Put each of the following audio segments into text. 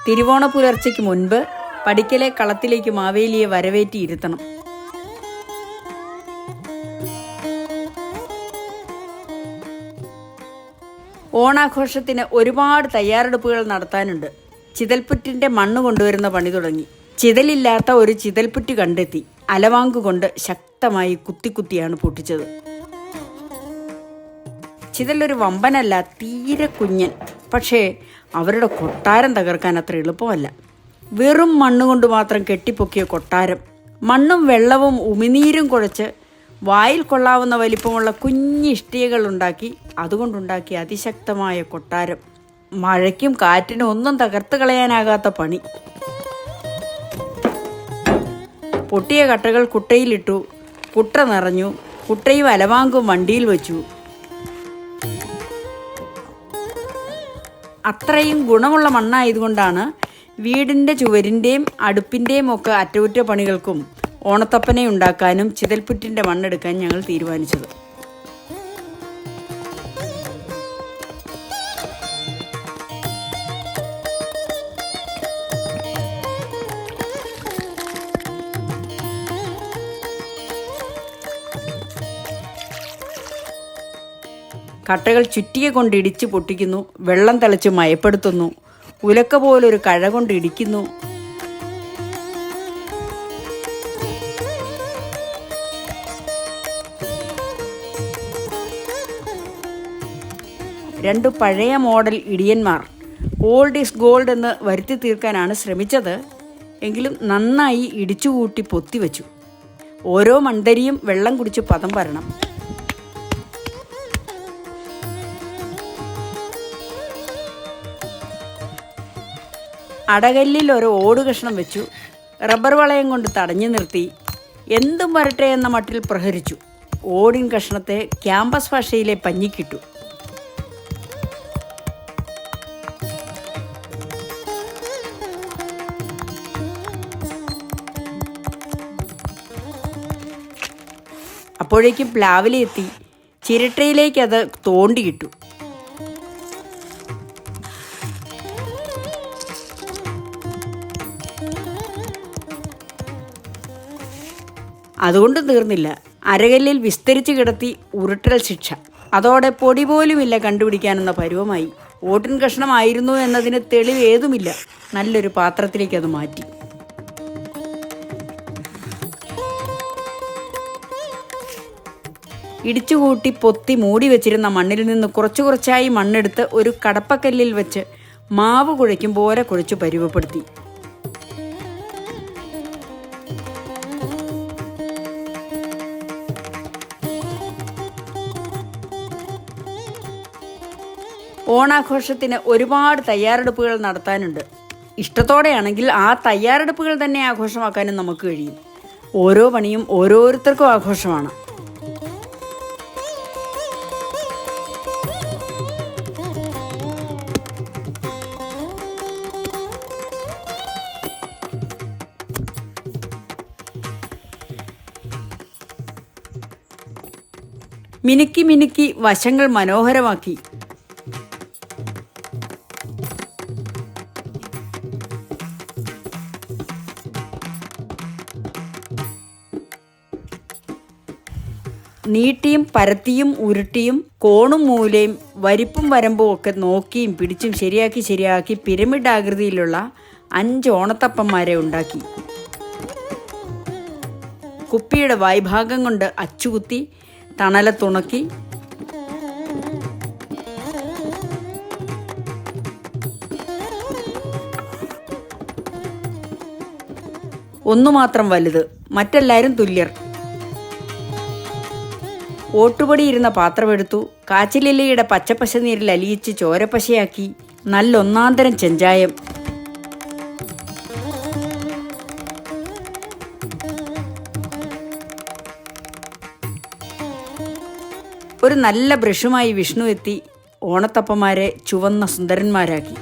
തിരുവോണ പുലർച്ചയ്ക്ക് മുൻപ് പടിക്കലെ കളത്തിലേക്ക് മാവേലിയെ വരവേറ്റിയിരുത്തണം. ഓണാഘോഷത്തിന് ഒരുപാട് തയ്യാറെടുപ്പുകൾ നടത്താനുണ്ട്. ചിതൽപുറ്റിൻ്റെ മണ്ണ് കൊണ്ടുവരുന്ന പണി തുടങ്ങി. ചിതലില്ലാത്ത ഒരു ചിതൽപുറ്റ് കണ്ടെത്തി അലവാങ്കുകൊണ്ട് ശക്തമായി കുത്തിയാണ് പൊട്ടിച്ചത്. ചിതലൊരു വമ്പനല്ല, തീരെ കുഞ്ഞൻ. പക്ഷേ അവരുടെ കൊട്ടാരം തകർക്കാൻ അത്ര എളുപ്പമല്ല. വെറും മണ്ണുകൊണ്ട് മാത്രം കെട്ടിപ്പൊക്കിയ കൊട്ടാരം. മണ്ണും വെള്ളവും ഉമിനീരും കുഴച്ച് വായിൽ കൊള്ളാവുന്ന വലിപ്പമുള്ള കുഞ്ഞിഷ്ടികകൾ ഉണ്ടാക്കി അതുകൊണ്ടുണ്ടാക്കിയ അതിശക്തമായ കൊട്ടാരം. മഴയ്ക്കും കാറ്റിനും ഒന്നും തകർത്ത് കളയാനാകാത്ത പണി. പൊട്ടിയ കട്ടകൾ കുട്ടയിലിട്ടു. കുട്ട നിറഞ്ഞു. കുട്ടയും അലവാങ്കും വണ്ടിയിൽ വെച്ചു. അത്രയും ഗുണമുള്ള മണ്ണായതുകൊണ്ടാണ് വീടിൻ്റെ ചുവരിൻ്റെയും അടുപ്പിൻ്റെയും ഒക്കെ അറ്റകുറ്റപ്പണികൾക്കും ഓണത്തപ്പനെ ഉണ്ടാക്കാനും ചിതൽപുറ്റിൻ്റെ മണ്ണെടുക്കാൻ ഞങ്ങൾ തീരുമാനിച്ചത്. കട്ടകൾ ചുറ്റിക കൊണ്ട് ഇടിച്ച് പൊട്ടിക്കുന്നു. വെള്ളം തിളച്ച് മയപ്പെടുത്തുന്നു. ഉലക്ക പോലൊരു കഴ കൊണ്ട് ഇടിക്കുന്നു. രണ്ടു പഴയ മോഡൽ ഇടിയന്മാർ ഓൾഡ് ഈസ് ഗോൾഡ് എന്ന് വരുത്തി തീർക്കാനാണ് ശ്രമിച്ചത്. എങ്കിലും നന്നായി ഇടിച്ചുകൂട്ടി പൊത്തിവെച്ചു. ഓരോ മൺതരിയും വെള്ളം കുടിച്ച് പദം വരണം. അടകല്ലിൽ ഒരു ഓട് കഷ്ണം വെച്ചു. റബ്ബർ വളയം കൊണ്ട് തടഞ്ഞു നിർത്തി. എന്തും വരട്ടെ എന്ന മട്ടിൽ പ്രഹരിച്ചു. ഓടിൻ കഷ്ണത്തെ ക്യാമ്പസ് ഭാഷയിലെ പഞ്ഞിക്കിട്ടു. അപ്പോഴേക്കും പ്ലാവിലെത്തി. ചിരട്ടയിലേക്ക് അത് തോണ്ടിയിട്ടു. അതുകൊണ്ട് തീർന്നില്ല. അരകല്ലിൽ വിസ്തരിച്ച് കിടത്തി ഉരുട്ടൽ ശിക്ഷ. അതോടെ പൊടി പോലുമില്ല കണ്ടുപിടിക്കാനെന്ന പരുവമായി. ഓട്ടിൻ കഷ്ണമായിരുന്നു എന്നതിന് തെളിവ് ഏതുമില്ല. നല്ലൊരു പാത്രത്തിലേക്ക് അത് മാറ്റി. ഇടിച്ചുകൂട്ടി പൊത്തി മൂടി വെച്ചിരുന്ന മണ്ണിൽ നിന്ന് കുറച്ചായി മണ്ണെടുത്ത് ഒരു കടപ്പക്കല്ലിൽ വെച്ച് മാവ് കുഴയ്ക്കും പോലെ കുഴച്ചു പരുവപ്പെടുത്തി. ഓണാഘോഷത്തിന് ഒരുപാട് തയ്യാറെടുപ്പുകൾ നടത്താനുണ്ട്. ഇഷ്ടത്തോടെയാണെങ്കിൽ ആ തയ്യാറെടുപ്പുകൾ തന്നെ ആഘോഷമാക്കാനും നമുക്ക് കഴിയും. ഓരോ പണിയും ഓരോരുത്തർക്കും ആഘോഷമാണ്. മിനുക്കി വശങ്ങൾ മനോഹരമാക്കി. നീട്ടിയും പരത്തിയും ഉരുട്ടിയും കോണും മൂലയും വരിപ്പും വരമ്പും ഒക്കെ നോക്കിയും പിടിച്ചും ശരിയാക്കി പിരമിഡ് ആകൃതിയിലുള്ള 5 ഓണത്തപ്പന്മാരെ ഉണ്ടാക്കി. കുപ്പിയുടെ വായ്ഭാഗം കൊണ്ട് അച്ചുകുത്തി തണലത്തുണക്കി ഒന്നുമാത്രം വലുത്, മറ്റെല്ലാവരും തുല്യർ. ഓട്ടുപടിയിരുന്ന പാത്രമെടുത്തു. കാച്ചിലില്ലയുടെ പച്ചപ്പശ നീരിൽ അലിയിച്ച് ചോരപ്പശയാക്കി. നല്ലൊന്നാന്തരം ചെഞ്ചായം. ഒരു നല്ല ബ്രഷുമായി വിഷ്ണു എത്തി ഓണത്തപ്പന്മാരെ ചുവന്ന സുന്ദരന്മാരാക്കി.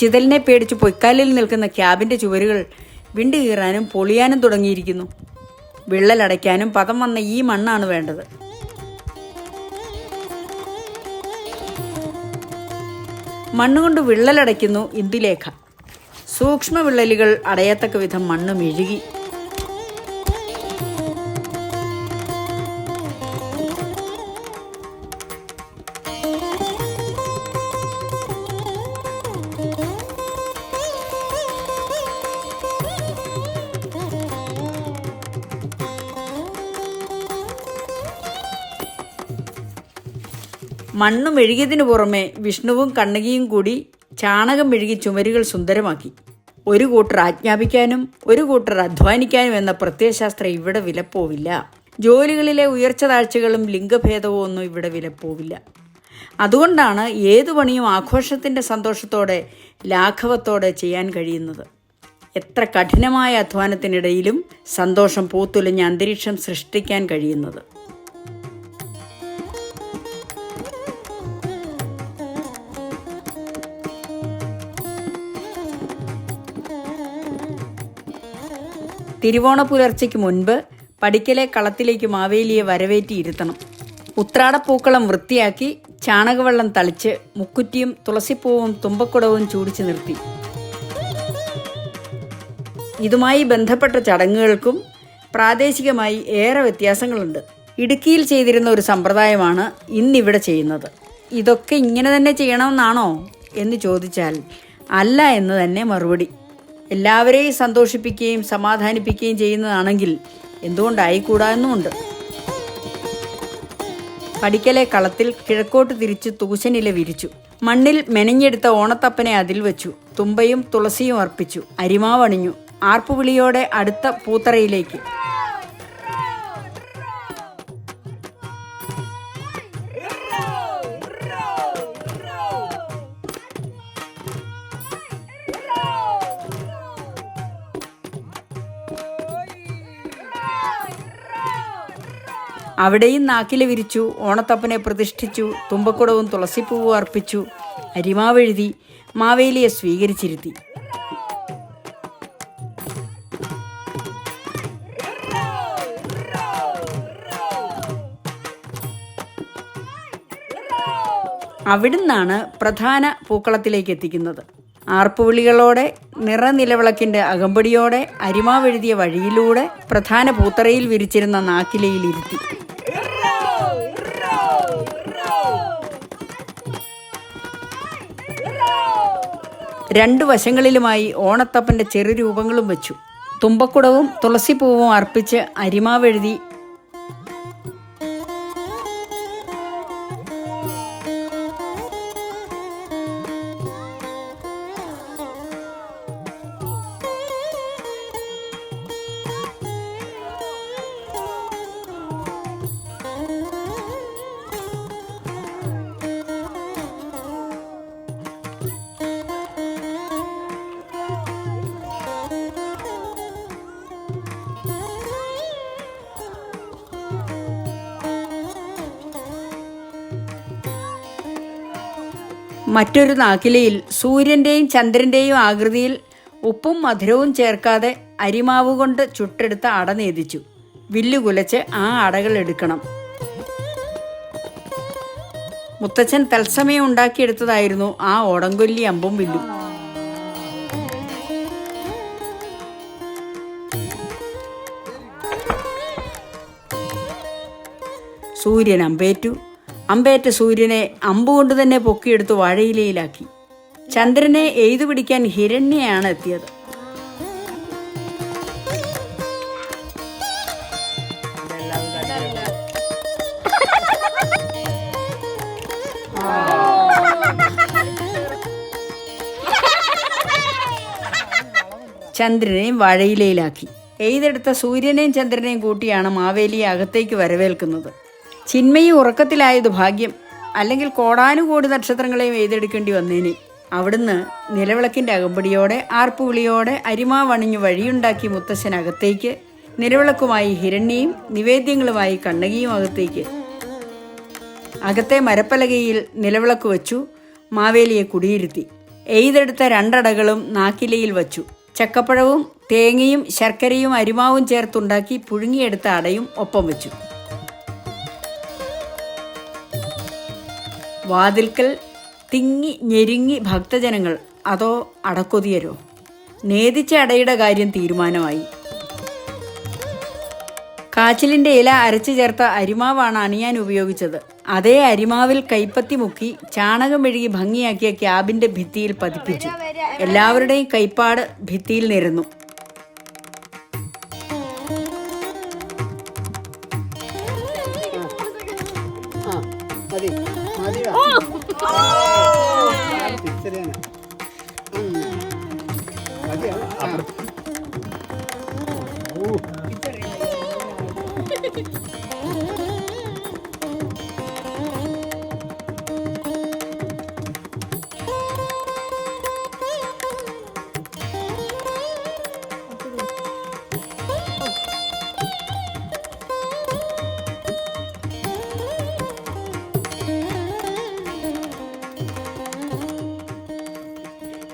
ചിതലിനെ പേടിച്ച് പൊയ്ക്കാലിൽ നിൽക്കുന്ന ക്യാബിൻ്റെ ചുവരുകൾ വിണ്ടു കീറാനും പൊളിയാനും തുടങ്ങിയിരിക്കുന്നു. വിള്ളലടയ്ക്കാനും പദം വന്ന ഈ മണ്ണാണ് വേണ്ടത്. മണ്ണുകൊണ്ട് വിള്ളലടയ്ക്കുന്നു ഇന്ദുലേഖ. സൂക്ഷ്മ വിള്ളലുകൾ അടയത്തക്ക വിധം മണ്ണ് മെഴുകി. മണ്ണ് മെഴുകിയതിനു പുറമെ വിഷ്ണുവും കണ്ണകിയും കൂടി ചാണകം മെഴുകി ചുമരുകൾ സുന്ദരമാക്കി. ഒരു കൂട്ടർ ആജ്ഞാപിക്കാനും ഒരു കൂട്ടർ അധ്വാനിക്കാനും എന്ന പ്രത്യയശാസ്ത്രം ഇവിടെ വിലപ്പോവില്ല. ജോലികളിലെ ഉയർച്ച താഴ്ചകളും ലിംഗഭേദവും ഒന്നും ഇവിടെ വിലപ്പോവില്ല. അതുകൊണ്ടാണ് ഏതു പണിയും ആഘോഷത്തിൻ്റെ സന്തോഷത്തോടെ ലാഘവത്തോടെ ചെയ്യാൻ കഴിയുന്നത്. എത്ര കഠിനമായ അധ്വാനത്തിനിടയിലും സന്തോഷം പൂത്തുലഞ്ഞ അന്തരീക്ഷം സൃഷ്ടിക്കാൻ കഴിയുന്നത്. തിരുവോണ പുലർച്ചയ്ക്ക് മുൻപ് പടിക്കലെ കളത്തിലേക്ക് മാവേലിയെ വരവേറ്റിയിരുത്തണം. ഉത്രാടപ്പൂക്കളം വൃത്തിയാക്കി ചാണകവെള്ളം തളിച്ച് മുക്കുറ്റിയും തുളസിപ്പൂവും തുമ്പക്കുടവും ചൂടിച്ചു നിർത്തി. ഇതുമായി ബന്ധപ്പെട്ട ചടങ്ങുകൾക്കും പ്രാദേശികമായി ഏറെ വ്യത്യാസങ്ങളുണ്ട്. ഇടുക്കിയിൽ ചെയ്തിരുന്ന ഒരു സമ്പ്രദായമാണ് ഇന്നിവിടെ ചെയ്യുന്നത്. ഇതൊക്കെ ഇങ്ങനെ തന്നെ ചെയ്യണമെന്നാണോ എന്ന് ചോദിച്ചാൽ അല്ല എന്ന് തന്നെ മറുപടി. എല്ലാവരെയും സന്തോഷിപ്പിക്കുകയും സമാധാനിപ്പിക്കുകയും ചെയ്യുന്നതാണെങ്കിൽ എന്തുകൊണ്ടായിക്കൂടാ എന്നുമുണ്ട്. പടിക്കലെ കളത്തിൽ കിഴക്കോട്ട് തിരിച്ച് തൂശനില വിരിച്ചു. മണ്ണിൽ മെനഞ്ഞെടുത്ത ഓണത്തപ്പനെ അതിൽ വെച്ചു. തുമ്പയും തുളസിയും അർപ്പിച്ചു. അരിമാവണിഞ്ഞു. ആർപ്പുവിളിയോടെ അടുത്ത പൂത്തറയിലേക്ക്. അവിടെയും നാക്കില വിരിച്ചു. ഓണത്തപ്പനെ പ്രതിഷ്ഠിച്ചു. തുമ്പക്കുടവും തുളസിപ്പൂവും അർപ്പിച്ചു. അരിമാവെഴുതി മാവേലിയെ സ്വീകരിച്ചിരുത്തി. അവിടുന്നാണ് പ്രധാന പൂക്കളത്തിലേക്ക് എത്തിക്കുന്നത്. ആർപ്പുവിളികളോടെ നിറനിലവിളക്കിൻ്റെ അകമ്പടിയോടെ അരിമാവെഴുതിയ വഴിയിലൂടെ പ്രധാന പൂത്തറയിൽ വിരിച്ചിരുന്ന നാക്കിലയിൽ ഇരുത്തി. രണ്ടു വശങ്ങളിലുമായി ഓണത്തപ്പൻ്റെ ചെറുരൂപങ്ങളും വെച്ചു. തുമ്പക്കുടവും തുളസിപ്പൂവും അർപ്പിച്ച് അരിമാവെഴുതി മറ്റൊരു നാക്കിലയിൽ സൂര്യൻ്റെയും ചന്ദ്രൻ്റെയും ആകൃതിയിൽ ഉപ്പും മധുരവും ചേർക്കാതെ അരിമാവ് കൊണ്ട് ചുട്ടെടുത്ത അട നേദിച്ചു. വില്ലുകുലച്ച് ആ അടകൾ എടുക്കണം. മുത്തച്ഛൻ തത്സമയം ഉണ്ടാക്കിയെടുത്തതായിരുന്നു ആ ഓടംകൊല്ലി അമ്പും വില്ലും. സൂര്യൻ അമ്പേറ്റു. അമ്പേറ്റ സൂര്യനെ അമ്പുകൊണ്ട് തന്നെ പൊക്കിയെടുത്ത് വാഴയിലയിലാക്കി. ചന്ദ്രനെ എയ്തു പിടിക്കാൻ ഹിരണ്യയാണ് എത്തിയത്. ചന്ദ്രനെയും വാഴയിലയിലാക്കി. എയ്തെടുത്ത സൂര്യനെയും ചന്ദ്രനെയും കൂട്ടിയാണ് മാവേലിയെ അകത്തേക്ക് വരവേൽക്കുന്നത്. ചിന്മയി ഉറക്കത്തിലായത് ഭാഗ്യം, അല്ലെങ്കിൽ കോടാനുകോടി നക്ഷത്രങ്ങളെയും എയ്തെടുക്കേണ്ടി വന്നേനെ. അവിടുന്ന് നിലവിളക്കിൻ്റെ അകമ്പടിയോടെ ആർപ്പുവിളിയോടെ അരിമാവണിഞ്ഞു വഴിയുണ്ടാക്കി മുത്തശ്ശൻ അകത്തേക്ക്. നിലവിളക്കുമായി ഹിരണ്യയും നിവേദ്യങ്ങളുമായി കണ്ണകിയും അകത്തേക്ക്. അകത്തെ മരപ്പലകയിൽ നിലവിളക്ക് വച്ചു. മാവേലിയെ കുടിയിരുത്തി. എയ്തെടുത്ത 2 അടകളും നാക്കിലയിൽ വച്ചു. ചക്കപ്പഴവും തേങ്ങയും ശർക്കരയും അരിമാവും ചേർത്തുണ്ടാക്കി പുഴുങ്ങിയെടുത്ത അടയും ഒപ്പം വെച്ചു. വാതിൽക്കൽ തിങ്ങി ഞെരുങ്ങി ഭക്തജനങ്ങൾ. അതോ അടക്കൊതിയരോ? നേദിച്ച അടയുടെ കാര്യം തീരുമാനമായി. കാച്ചിലിൻ്റെ ഇല അരച്ചു ചേർത്ത അരിമാവാണ് അണിയാൻ ഉപയോഗിച്ചത്. അതേ അരിമാവിൽ കൈപ്പത്തി മുക്കി ചാണകം മെഴുകി ഭംഗിയാക്കിയ ക്യാബിൻ്റെ ഭിത്തിയിൽ പതിപ്പിച്ചു. എല്ലാവരുടെയും കൈപ്പാട് ഭിത്തിയിൽ നിരന്നു.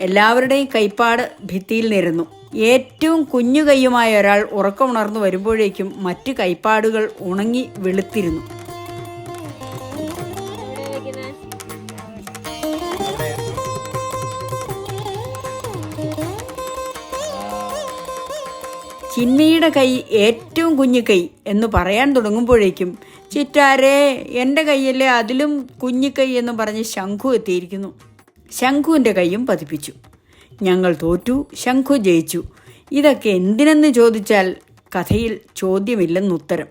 എല്ലാവരുടെയും കൈപ്പാട് ഭിത്തിയിൽ നിരന്നു. ഏറ്റവും കുഞ്ഞു കൈയുമായ ഒരാൾ ഉറക്കമുണർന്നു വരുമ്പോഴേക്കും മറ്റു കൈപ്പാടുകൾ ഉണങ്ങി വെളുത്തിരുന്നു. ചിന്മയുടെ കൈ ഏറ്റവും കുഞ്ഞു കൈ എന്ന് പറയാൻ തുടങ്ങുമ്പോഴേക്കും ചിറ്റാരേ, എൻ്റെ കൈയല്ലേ അതിലും കുഞ്ഞു കൈ എന്ന് പറഞ്ഞ് ശംഖു എത്തിയിരിക്കുന്നു. ശംഖുവിൻ്റെ കൈയും പതിപ്പിച്ചു. ഞങ്ങൾ തോറ്റു, ശംഖു ജയിച്ചു. ഇതൊക്കെ എന്തിനെന്ന് ചോദിച്ചാൽ കഥയിൽ ചോദ്യമില്ലെന്നുത്തരം.